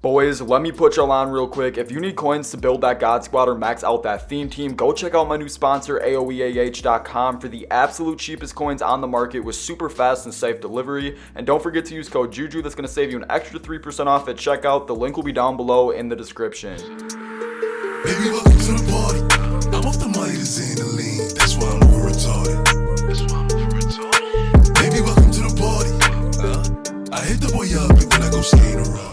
Boys, let me put y'all on real quick. If you need coins to build that God Squad or max out that theme team, go check out my new sponsor, AOEAH.com, for the absolute cheapest coins on the market with super fast and safe delivery. And don't forget to use code JUJU. That's going to save you an extra 3% off at checkout. The link will be down below in the description. Baby, welcome to the party. I'm off the money to Xanaline. That's why I'm over retarded. Baby, welcome to the party. I hit the boy up and then I go skate around.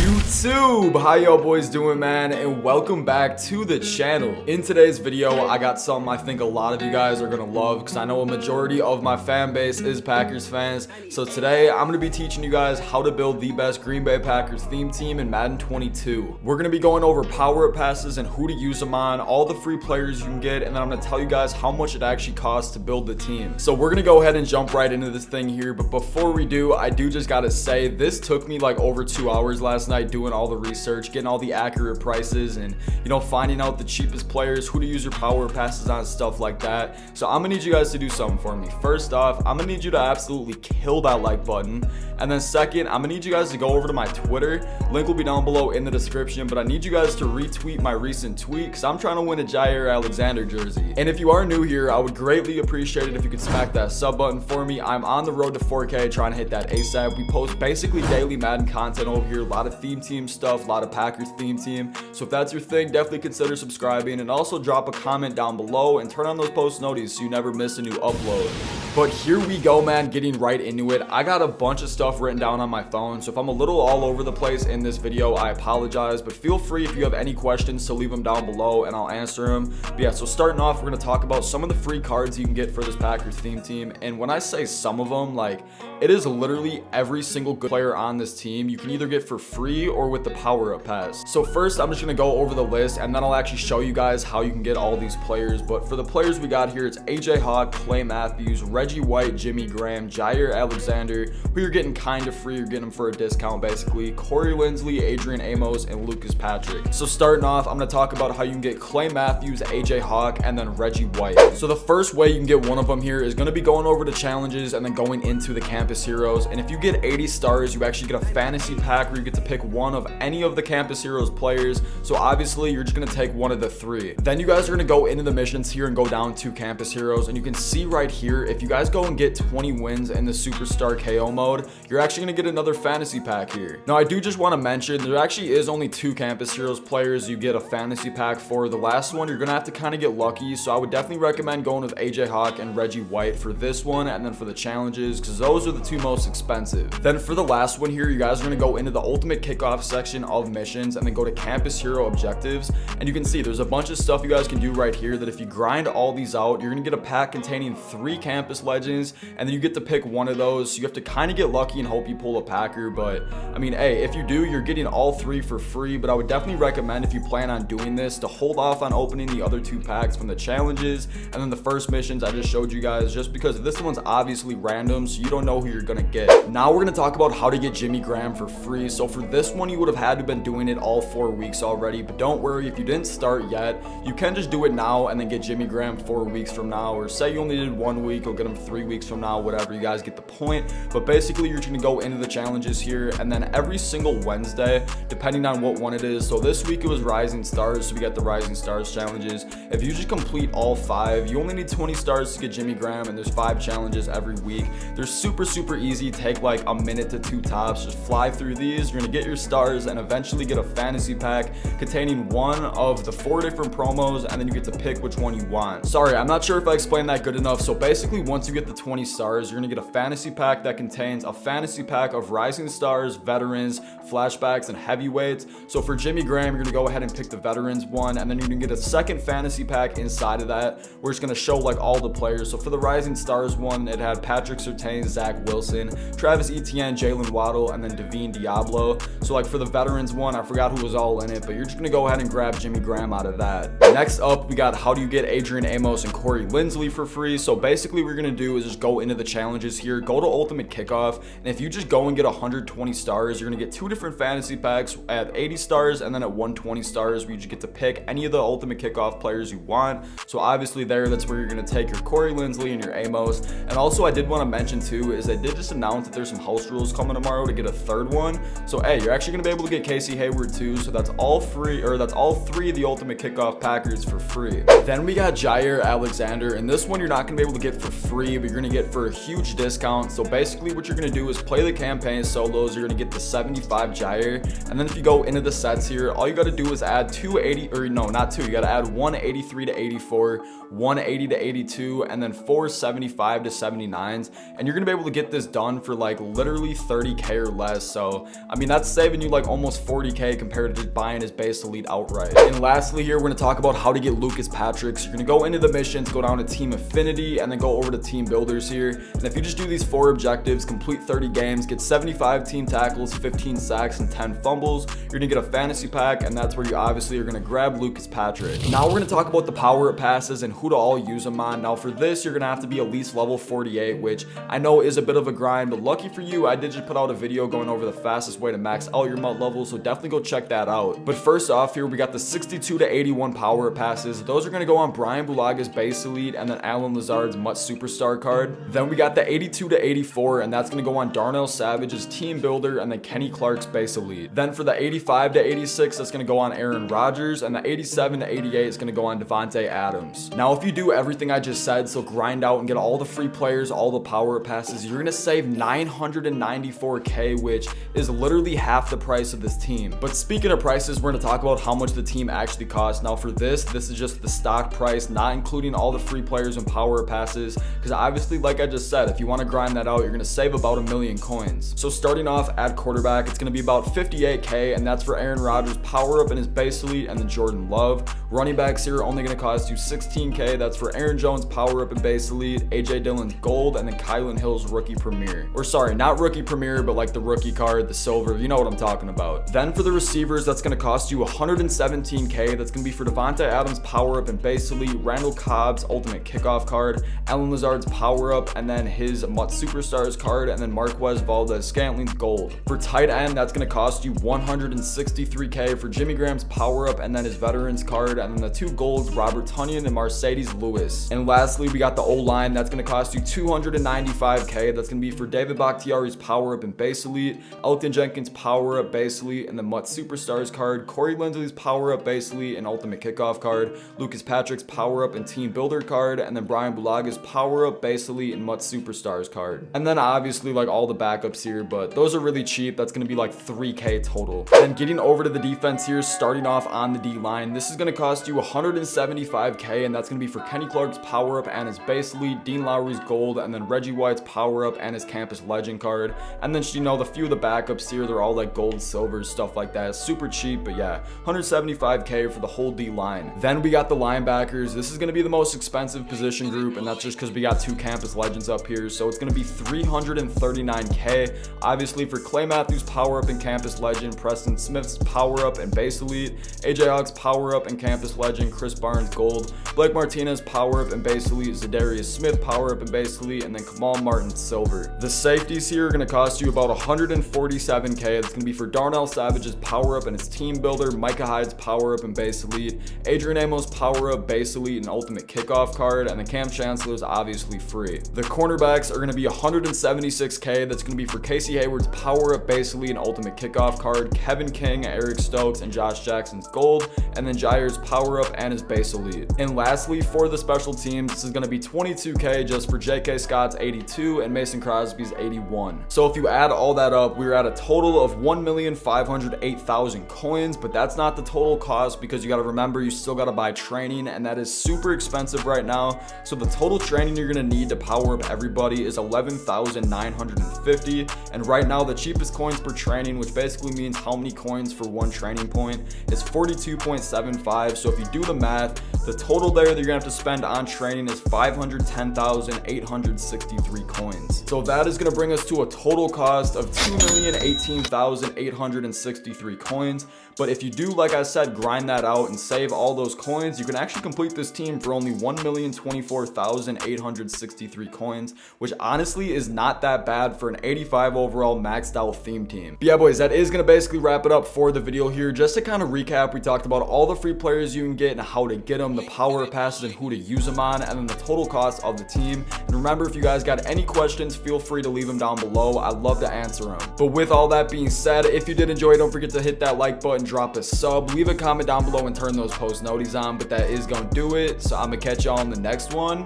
YouTube, how y'all boys doing, man? And welcome back to the channel. In today's video, I got something I think a lot of you guys are gonna love, because I know a majority of my fan base is Packers fans. So today I'm gonna be teaching you guys how to build the best Green Bay Packers theme team in Madden 22. We're gonna be going over power-up passes and who to use them on, all the free players you can get, and then I'm gonna tell you guys how much it actually costs to build the team. So we're gonna go ahead and jump right into this thing here, but before we do, I do just gotta say, this took me like over 2 hours last night doing all the research, getting all the accurate prices, and finding out the cheapest players, who to use your power passes on, stuff like that. So I'm gonna need you guys to do something for me. First off, I'm gonna need you to absolutely kill that like button, and then second, I'm gonna need you guys to go over to my Twitter. Link will be down below in the description, but I need you guys to retweet my recent tweet because I'm trying to win a Jair Alexander jersey. And if you are new here, I would greatly appreciate it if you could smack that sub button for me. I'm on the road to 4K, trying to hit that ASAP. We post basically daily Madden content over here, a lot of theme team stuff, a lot of Packers theme team. So if that's your thing, definitely consider subscribing, and also drop a comment down below and turn on those post notifications so you never miss a new upload. But here we go, man, getting right into it. I got a bunch of stuff written down on my phone, so if I'm a little all over the place in this video, I apologize, but feel free if you have any questions to leave them down below and I'll answer them. But yeah, so starting off, we're going to talk about some of the free cards you can get for this Packers theme team. And when I say some of them, like, it is literally every single good player on this team you can either get for free or with the power-up pass. So first, I'm just going to go over the list, and then I'll actually show you guys how you can get all these players. But for the players we got here, it's AJ Hawk, Clay Matthews, Reggie White, Jimmy Graham, Jair Alexander, who you're getting kind of free, you're getting them for a discount basically, Corey Linsley, Adrian Amos, and Lucas Patrick. So starting off, I'm going to talk about how you can get Clay Matthews, AJ Hawk, and then Reggie White. So the first way you can get one of them here is going to be going over to challenges and then going into the Campus Heroes. And if you get 80 stars, you actually get a fantasy pack where you get to pick one of any of the Campus Heroes players. So obviously you're just going to take one of the three. Then you guys are going to go into the missions here and go down to Campus Heroes, and you can see right here, if you guys go and get 20 wins in the Superstar KO mode, you're actually going to get another fantasy pack here. Now I do just want to mention there actually is only 2 Campus Heroes players you get a fantasy pack for. The last one you're going to have to kind of get lucky, so I would definitely recommend going with AJ Hawk and Reggie White for this one, and then for the challenges, because those are the 2 most expensive. Then for the last one here, you guys are going to go into the ultimate kickoff section of missions and then go to Campus Hero objectives, and you can see there's a bunch of stuff you guys can do right here that if you grind all these out, you're going to get a pack containing 3 campus legends, and then you get to pick one of those. So you have to kind of get lucky and hope you pull a Packer, but I mean, hey, if you do, you're getting all 3 for free. But I would definitely recommend, if you plan on doing this, to hold off on opening the other 2 packs from the challenges and then the first missions I just showed you guys, just because this one's obviously random, so you don't know who you're gonna get. Now we're gonna talk about how to get Jimmy Graham for free. So for this one, you would have had to been doing it all 4 weeks already, but don't worry if you didn't start yet, you can just do it now and then get Jimmy Graham 4 weeks from now, or say you only did 1 week, you'll get him 3 weeks from now, whatever. You guys get the point. But basically you're just gonna go into the challenges here, and then every single Wednesday, depending on what one it is, so this week it was Rising Stars, so we got the Rising Stars challenges. If you just complete all 5, you only need 20 stars to get Jimmy Graham, and there's 5 challenges every week. They're super easy, take like a minute to 2 tops. Just fly through these, you're gonna get your stars and eventually get a fantasy pack containing one of the 4 different promos, and then you get to pick which one you want. Sorry, I'm not sure if I explained that good enough. So basically once you get the 20 stars, you're gonna get a fantasy pack that contains a fantasy pack of Rising Stars, Veterans, Flashbacks, and Heavyweights. So for Jimmy Graham, you're gonna go ahead and pick the Veterans one, and then you're gonna get a second fantasy pack inside of that where it's gonna show like all the players. So for the Rising Stars one, it had Patrick Surtain, Zach Wilson, Travis Etienne, Jalen Waddle, and then Devine Diablo. So like for the Veterans one, I forgot who was all in it, but you're just gonna go ahead and grab Jimmy Graham out of that. Next up, we got how do you get Adrian Amos and Corey Linsley for free. So basically what we're gonna do is just go into the challenges here, go to Ultimate Kickoff, and if you just go and get 120 stars, you're gonna get 2 different fantasy packs at 80 stars and then at 120 stars, where you just get to pick any of the Ultimate Kickoff players you want. So obviously there, that's where you're gonna take your Corey Linsley and your Amos. And also I did want to mention too is they did just announce that there's some house rules coming tomorrow to get a 3rd one. So hey, you're actually going to be able to get Casey Hayward too, so that's all free, or that's all three of the Ultimate Kickoff Packers for free. Then we got Jair Alexander, and this one you're not going to be able to get for free, but you're going to get for a huge discount. So basically what you're going to do is play the campaign solos. You're going to get the 75 Jair, and then if you go into the sets here, all you got to do is add 280, or no, not two, you got to add 183 to 84, 180 to 82, and then 475 to 79s, and you're going to be able to get this done for like literally 30k or less. So I mean, that's saving you like almost 40k compared to just buying his base elite outright. And lastly here, we're going to talk about how to get Lucas Patrick. So you're going to go into the missions, go down to Team Affinity, and then go over to Team Builders here. And if you just do these 4 objectives, complete 30 games, get 75 team tackles, 15 sacks, and 10 fumbles, you're going to get a fantasy pack, and that's where you obviously are going to grab Lucas Patrick. Now we're going to talk about the power-up passes and who to all use them on. Now for this, you're going to have to be at least level 48, which I know is a bit of a grind, but lucky for you, I did just put out a video going over the fastest way to max out your MUT level, so definitely go check that out. But first off here, we got the 62 to 81 power-up passes. Those are going to go on Brian Bulaga's base elite and then Alan Lazard's MUT superstar card. Then we got the 82 to 84, and that's going to go on Darnell Savage's team builder and then Kenny Clark's base elite. Then for the 85 to 86, that's going to go on Aaron Rodgers, and the 87 to 88 is going to go on Devontae Adams. Now if you do everything I just said, so grind out and get all the free players, all the power-up passes, you're going to save 994k, which is literally half the price of this team. But speaking of prices, we're going to talk about how much the team actually costs. Now for this is just the stock price, not including all the free players and power passes, because obviously, like I just said, if you want to grind that out, you're going to save about 1 million coins. So starting off at quarterback, it's going to be about 58k, and that's for Aaron Rodgers power up in his base elite and then Jordan Love. Running backs here are only going to cost you 16k. That's for Aaron Jones power up in base elite, AJ Dillon's gold, and then Kylan Hill's rookie premier. Or sorry, not rookie premier, but like the rookie card, the silver, you know what I'm talking about. Then for the receivers, that's going to cost you 117k. That's going to be for Devontae Adams power up in base elite, Randall Cobb's ultimate kickoff card, Alan Lazard's power up, and then his MUT superstars card, and then Marquez Valdez-Scantling's gold. For tight end, that's going to cost you 163k for Jimmy Graham's power up and then his veterans card, and then the 2 golds, Robert Tonyan and Mercedes Lewis. And lastly, we got the O-line. That's going to cost you 295k. That's going to be for David Bakhtiari's power up in base elite, Elton Jenkins power up base elite and the MUT superstars card, Corey Linsley's power up base elite and ultimate kickoff card, Lucas Patrick's power up and team builder card, and then Brian Bulaga's power up base elite and MUT superstars card. And then obviously like all the backups here, but those are really cheap. That's going to be like 3k total. And getting over to the defense here, starting off on the D line, this is going to cost you 175k, and that's going to be for Kenny Clark's power up and his base elite, Dean Lowry's gold, and then Reggie White's power up and his campus legend card. And then, you know, the few of the backups here, they're all like gold, silver, stuff like that. It's super cheap, but yeah, 175k for the whole D line. Then we got the linebackers. This is going to be the most expensive position group, and that's just because we got 2 campus legends up here. So it's going to be 339k. Obviously for Clay Matthews power up and campus legend, Preston Smith's power up and base elite, AJ Hawk's power up and campus legend, Chris Barnes gold, Blake Martinez power up and base elite, Zadarius Smith power up and base elite, and then Kamal Martin silver. The safeties here are going to cost you about 147k. It's going to be for Darnell Savage's power up and his team builder, Micah Hyde's power up and base elite, Adrian Amos power up base elite and ultimate kickoff card, and the Cam Chancellor is obviously free. The cornerbacks are going to be 176k. That's going to be for Casey Hayward's power up base elite and ultimate kickoff card, Kevin King, Eric Stokes, and Josh Jackson's gold, and then Jair's power up and his base elite. And lastly, for the special teams, this is going to be 22k just for J.K. Scott's 82 and Mason Crosby's 81. So if you add all that up, we're at a total of 1,508,000 coins, but that's not the total cost because you got to remember you still got to buy training, and that is super expensive right now. So the total training you're going to need to power up everybody is 11,950, and right now the cheapest coins per training, which basically means how many coins for one training point, is 42.75. So if you do the math, the total there that you're gonna have to spend on training is 510,863 coins. So that is gonna bring us to a total cost of 2,018,863 coins. But if you do, like I said, grind that out and save all those coins, you can actually complete this team for only 1,024,863 coins, which honestly is not that bad for an 85 overall maxed out theme team. But yeah, boys, that is gonna basically wrap it up for the video here. Just to kind of recap, we talked about all the free players you can get and how to get them. the power passes and who to use them on, and then the total cost of the team. And remember, if you guys got any questions, feel free to leave them down below. I'd love to answer them. But with all that being said, if you did enjoy, don't forget to hit that like button, drop a sub, leave a comment down below, and turn those post noties on. But that is gonna do it. So I'm gonna catch y'all in the next one.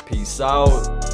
Peace out.